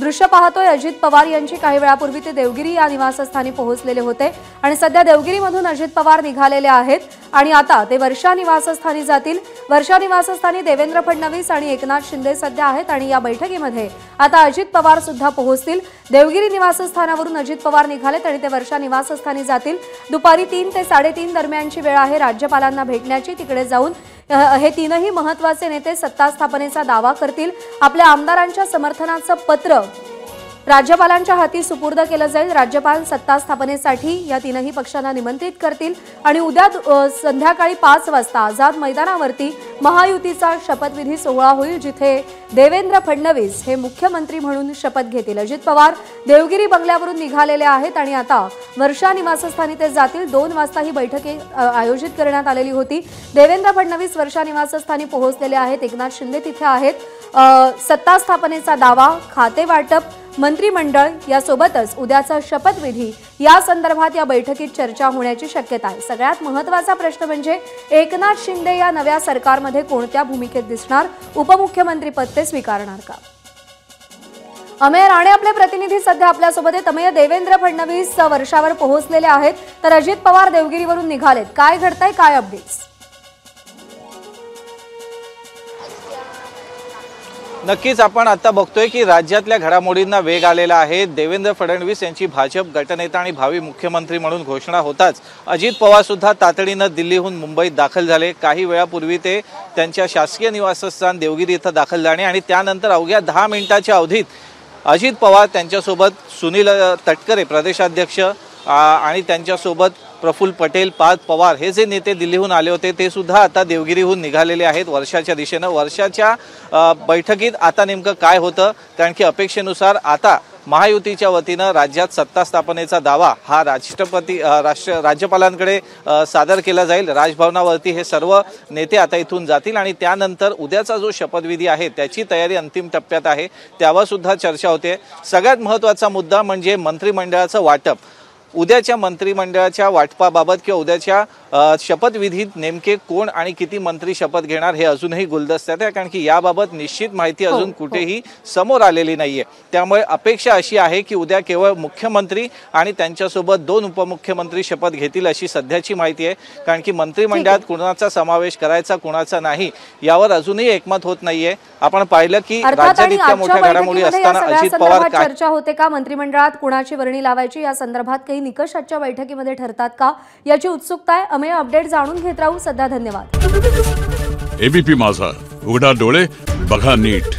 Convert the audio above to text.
दृश्य पाहतोय अजित पवार यांची। काही वेळापूर्वी ते देवगिरी या निवासस्थानी पोहोचलेले होते आणि सध्या देवगिरीमधून अजित पवार निघालेले आहेत आणि आता ते वर्षा निवासस्थानी जातील। वर्षा निवासस्थानी देवेंद्र फडणवीस आणि एकनाथ शिंदे सध्या आहेत आणि या बैठकीमध्ये आता अजित पवार सुद्धा पोहोचतील। देवगिरी निवासस्थानावरून अजित पवार निघालेत आणि ते वर्षा निवासस्थानी जातील। दुपारी 3 ते 3:30 दरम्यानची वेळ आहे राज्यपालांना भेटण्याची। तिकडे जाऊन हे तीनही महत्त्वाचे नेते सत्ता स्थापनेचा दावा करतील। आपल्या आमदारांच्या समर्थनाचं पत्र राज्यपालांच्या हाती सुपूर्द केलं जाईल। राज्यपाल सत्ता स्थापनेसाठी या तीनही पक्षांना निमंत्रित करतील आणि उद्या संध्याकाळी 5 वाजता आझाद मैदानावरती महायुतीचा शपथविधी सोहळा होईल, जिथे देवेंद्र फडणवीस हे मुख्यमंत्री म्हणून शपथ घेतील। अजित पवार देवगिरी बंगल्यावरून निघालेले आहेत आणि आता वर्षा निवासस्थानी ते जातील। 2 वाजता ही बैठक आयोजित करण्यात आलेली होती। देवेंद्र फडणवीस वर्षा निवासस्थानी पोहोचलेले आहेत। एकनाथ शिंदे तिथे आहेत। सत्ता स्थापनेचा दावा, खाते वाटप, मंत्रिमंडळ यासोबतच उद्याचा शपथविधी या संदर्भात या बैठकीत चर्चा होण्याची शक्यता आहे। सगळ्यात महत्त्वाचा प्रश्न म्हणजे एकनाथ शिंदे या नव्या सरकारमध्ये कोणत्या भूमिकेत दिसणार, उपमुख्यमंत्री पद ते स्वीकारणार का? अमेय राणे आपले प्रतिनिधी सध्या आपल्या सोबत आहेत। अमेय, देवेंद्र फडणवीस वर्षावर पोहोचलेले आहेत तर अजित पवार देवगिरीवरून निघालेत, काय घडतंय, काय अपडेट्स? नक्कीच आपण आता बघतोय की राज्यातल्या घडामोडींना वेग आलेला आहे। देवेंद्र फडणवीस यांची भाजप गटनेता आणि भावी मुख्यमंत्री म्हणून घोषणा होताच अजित पवार सुद्धा तातडीने दिल्लीहून मुंबईत दाखल झाले। काही वेळापूर्वी ते त्यांच्या शासकीय निवासस्थान देवगिरी इथं दाखल झाले आणि त्यानंतर अवघ्या 10 मिनिटाच्या अवधीत अजित पवार त्यांच्यासोबत सुनील तटकरे प्रदेशाध्यक्ष आणि त्यांच्यासोबत प्रफुल्ल पटेल, पार्थ पवार हे जे नेते दिल्लीहून आले होते ते सुद्धा आता देवगिरीहून निघालेले आहेत वर्षाच्या दिशेने। वर्षाच्या बैठकीत आता नेमकं काय होतं, कारण की अपेक्षेनुसार आता महायुतीच्या वतीनं राज्यात सत्ता स्थापनेचा दावा हा राज्यपालांकडे सादर केला जाईल। राजभवनावरती हे सर्व नेते आता इथून जातील आणि त्यानंतर उद्याचा जो शपथविधी आहे त्याची तयारी अंतिम टप्प्यात आहे, त्यावर सुद्धा चर्चा होते। सगळ्यात महत्त्वाचा मुद्दा म्हणजे मंत्रिमंडळाचं वाटप। उद्याच्या मंत्रिमंडळाच्या वाटपाबाबत किंवा उद्याच्या शपथविधीत नेमके कोण आणि किती मंत्री शपथ घेणार हे अजूनही गुलदस्त्यात आहे, कारण की याबाबत निश्चित माहिती अजून कुठेही समोर आलेली नाहीये। त्यामुळे अपेक्षा अशी आहे की उद्या केवळ मुख्यमंत्री आणि त्यांच्यासोबत 2 उपमुख्यमंत्री शपथ घेतील अशी सध्याची माहिती आहे, कारण की मंत्रिमंडळात कुणाचा समावेश करायचा कुणाचा नाही यावर अजूनही एकमत होत नाहीये। आपण पाहिलं की राज्यात इतक्या मोठ्या घडामोडी असताना अजित पवार चर्चा होते का मंत्रिमंडळात कुणाची वर्णी लावायची या संदर्भात काही निकष आजच्या बैठकीमध्ये ठरतात का याची उत्सुकता आहे। अमेय, अपडेट जाणून घेत राहू। सध्या धन्यवाद। एबीपी माझा, उघडा डोळे बघा नीट।